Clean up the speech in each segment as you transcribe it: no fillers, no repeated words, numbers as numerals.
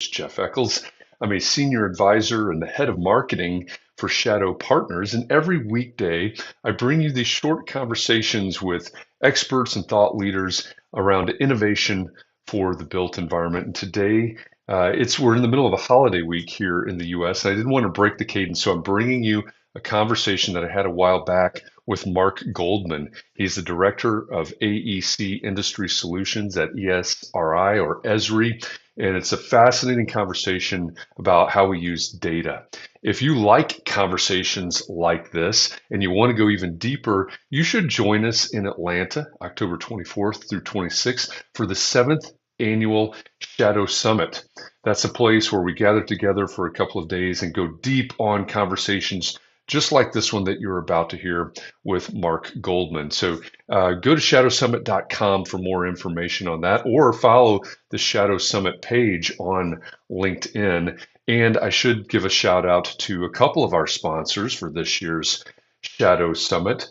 Jeff Echols. I'm a senior advisor and the head of marketing for Shadow Partners. And every weekday, I bring you these short conversations with experts and thought leaders around innovation for the built environment. And today, we're in the middle of a holiday week here in the US. And I didn't want to break the cadence, so I'm bringing you a conversation that I had a while back with Marc Goldman. He's the director of AEC Industry Solutions at ESRI or Esri. And it's a fascinating conversation about how we use data. If you like conversations like this and you want to go even deeper, you should join us in Atlanta, October 24th through 26th for the 7th annual Shadow Summit. That's a place where we gather together for a couple of days and go deep on conversations just like this one that you're about to hear with Marc Goldman. So go to shadowsummit.com for more information on that, or follow the Shadow Summit page on LinkedIn. And I should give a shout out to a couple of our sponsors for this year's Shadow Summit,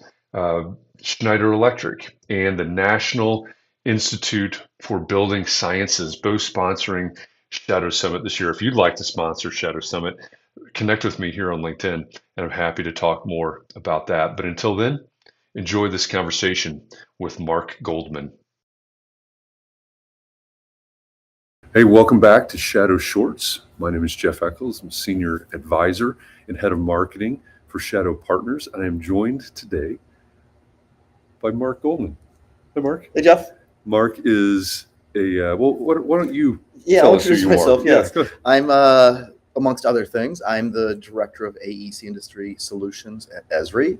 Schneider Electric and the National Institute for Building Sciences, both sponsoring Shadow Summit this year. If you'd like to sponsor Shadow Summit, connect with me here on LinkedIn, and I'm happy to talk more about that. But until then, enjoy this conversation with Marc Goldman. Hey, welcome back to Shadow Shorts. My name is Jeff Echols. I'm Senior Advisor and Head of Marketing for Shadow Partners, and I am joined today by Marc Goldman. Hey, Marc. Hey, Jeff. Marc is why don't you I'll introduce myself. Yes. Yeah, I'm, amongst other things, I'm the director of AEC Industry Solutions at Esri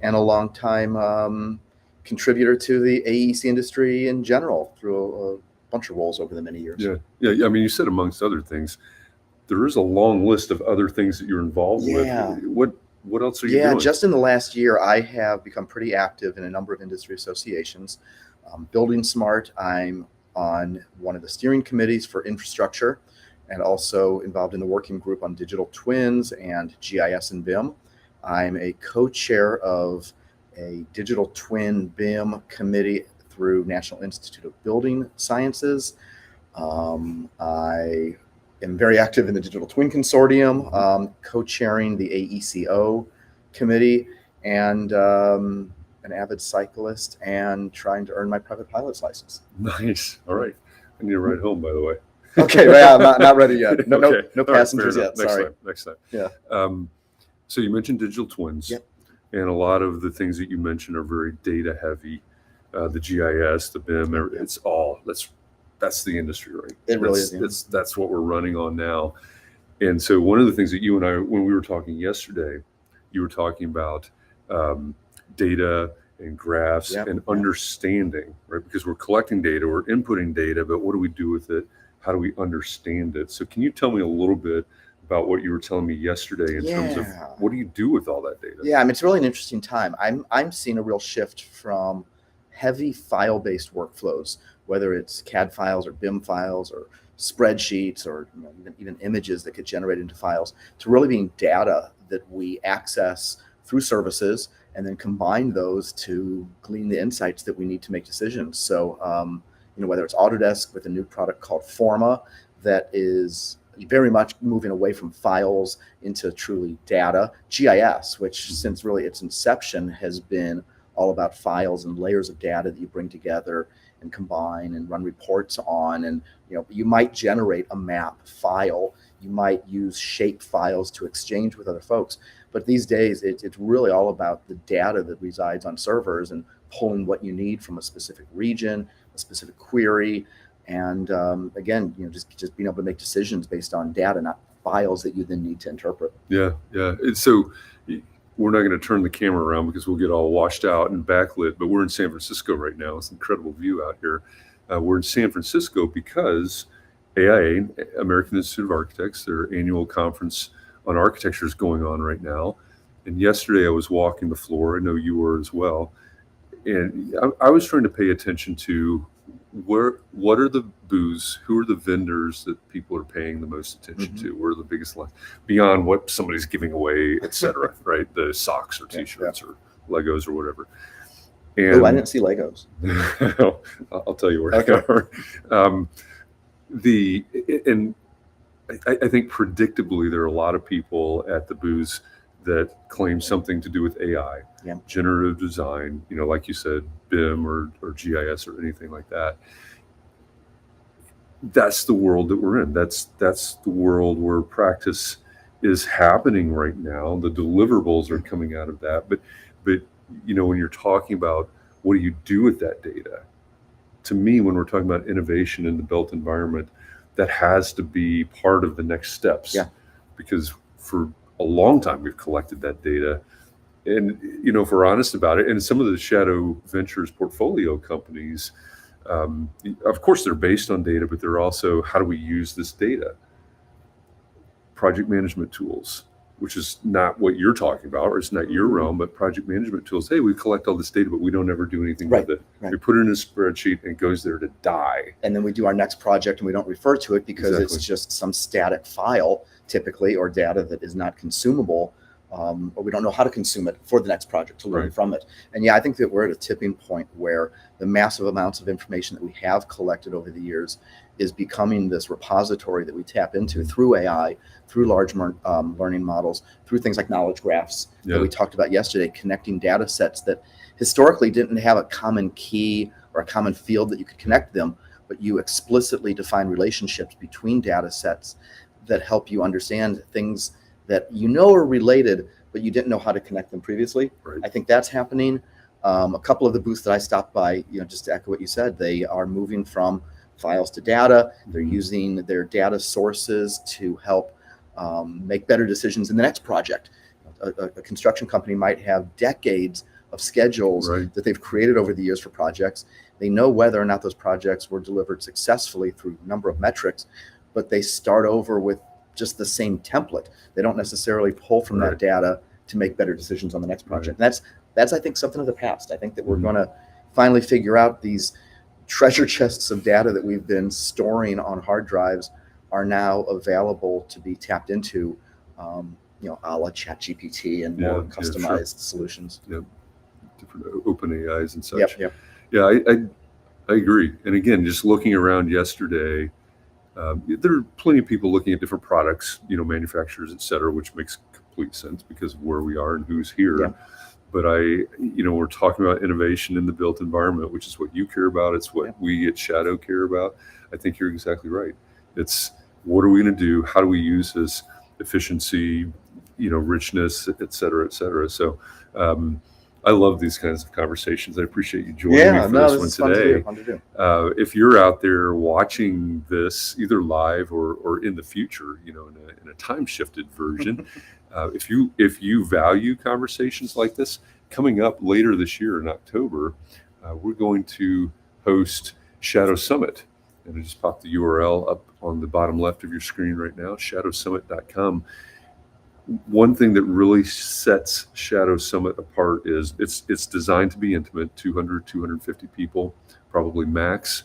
and a longtime contributor to the AEC industry in general through a bunch of roles over the many years. Yeah. I mean, you said amongst other things. There is a long list of other things that you're involved with. What else are you doing? Just in the last year, I have become pretty active in a number of industry associations. Building Smart, I'm on one of the steering committees for infrastructure and also involved in the working group on digital twins and GIS and BIM. I'm a co-chair of a digital twin BIM committee through National Institute of Building Sciences. I am very active in the Digital Twin Consortium, co-chairing the AECO committee, and an avid cyclist and trying to earn my private pilot's license. Nice. All right. I need a ride home, by the way. Okay, well, I'm not ready yet. No passengers right, yet. Sorry. Next time. Yeah. So you mentioned digital twins. Yep. And a lot of the things that you mentioned are very data heavy. The GIS, the BIM, it's all that's the industry, right? It really is. That's what we're running on now. And so one of the things that you and I, when we were talking yesterday, you were talking about data and graphs and understanding, right? Because we're collecting data, we're inputting data, but what do we do with it? How do we understand it? So can you tell me a little bit about what you were telling me yesterday in terms of what do you do with all that data? Yeah, I mean, it's really an interesting time. I'm seeing a real shift from heavy file-based workflows, whether it's CAD files or BIM files or spreadsheets or even images that get generated into files, to really being data that we access through services and then combine those to glean the insights that we need to make decisions. So, whether it's Autodesk with a new product called Forma that is very much moving away from files into truly data, GIS, which since really its inception has been all about files and layers of data that you bring together and combine and run reports on. And you might generate a map file, you might use shape files to exchange with other folks, but these days it's really all about the data that resides on servers and pulling what you need from a specific region, a specific query, and again, just being able to make decisions based on data, not files that you then need to interpret. Yeah. So we're not going to turn the camera around because we'll get all washed out and backlit, but we're in San Francisco right now. It's an incredible view out here. We're in San Francisco because AIA, American Institute of Architects, their annual conference on architecture is going on right now. And yesterday I was walking the floor. I know you were as well. And I was trying to pay attention to what are the booths, who are the vendors that people are paying the most attention to, where are the biggest lines, beyond what somebody's giving away, et cetera, right? The socks or t-shirts or Legos or whatever. And I didn't see Legos. I'll tell you where they are. I think predictably there are a lot of people at the booths that claim something to do with AI, Yeah. generative design, like you said, BIM or GIS or anything like that. That's the world that we're in. That's the world where practice is happening right now. The deliverables are coming out of that. But when you're talking about what do you do with that data, to me, when we're talking about innovation in the built environment, that has to be part of the next steps. Yeah. Because for a long time we've collected that data, and if we're honest about it, and some of the Shadow Ventures portfolio companies, of course they're based on data, but they're also, how do we use this data? Project management tools, which is not what you're talking about, or it's not your realm, but project management tools. Hey, we collect all this data, but we don't ever do anything with it. We put it in a spreadsheet and it goes there to die. And then we do our next project and we don't refer to it because it's just some static file, typically, or data that is not consumable, or we don't know how to consume it for the next project to learn from it. And yeah, I think that we're at a tipping point where the massive amounts of information that we have collected over the years is becoming this repository that we tap into through AI, through large learning models, through things like knowledge graphs that we talked about yesterday, connecting data sets that historically didn't have a common key or a common field that you could connect them, but you explicitly define relationships between data sets that help you understand things that are related, but you didn't know how to connect them previously. I think that's happening. A couple of the booths that I stopped by, just to echo what you said, they are moving from files to data. They're using their data sources to help make better decisions in the next project. A construction company might have decades of schedules that they've created over the years for projects. They know whether or not those projects were delivered successfully through a number of metrics, but they start over with just the same template. They don't necessarily pull from that data to make better decisions on the next project. And that's I think something of the past. I think that we're going to finally figure out these treasure chests of data that we've been storing on hard drives are now available to be tapped into, a la ChatGPT and more customized solutions. Different open AIs and such. Yeah, I agree. And again, just looking around yesterday, there are plenty of people looking at different products, manufacturers, et cetera, which makes complete sense because of where we are and who's here. But we're talking about innovation in the built environment, which is what you care about. It's what we at Shadow care about. I think you're exactly right. It's what are we going to do? How do we use this efficiency, richness, et cetera, et cetera. So I love these kinds of conversations. I appreciate you joining me for this one today. Fun to do. If you're out there watching this either live or in the future, in a time-shifted version, if you value conversations like this, coming up later this year in October, we're going to host Shadow Summit. And I just popped the URL up on the bottom left of your screen right now, shadowsummit.com. One thing that really sets Shadow Summit apart is it's designed to be intimate, 200, 250 people, probably max.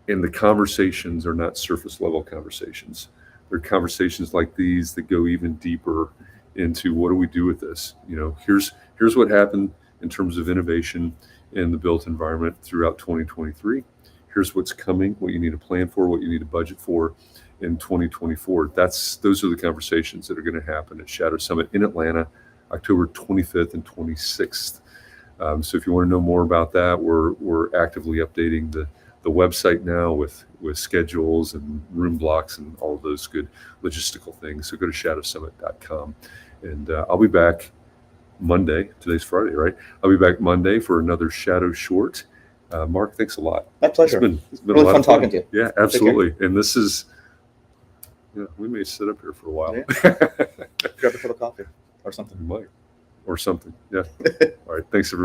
And the conversations are not surface level conversations. They're conversations like these that go even deeper into what do we do with this? Here's what happened in terms of innovation in the built environment throughout 2023. Here's what's coming, what you need to plan for, what you need to budget for in 2024. Those are the conversations that are going to happen at Shadow Summit in Atlanta, October 25th and 26th. So if you want to know more about that, we're actively updating the website now with schedules and room blocks and all of those good logistical things. So go to shadowsummit.com. And I'll be back Monday. Today's Friday, right? I'll be back Monday for another Shadow Short. Mark, thanks a lot. My pleasure. It's been really a lot fun of fun talking to you. Yeah, absolutely. And this is, we may sit up here for a while. Grab a cup of coffee or something. We might. Or something. Yeah. All right. Thanks, everybody.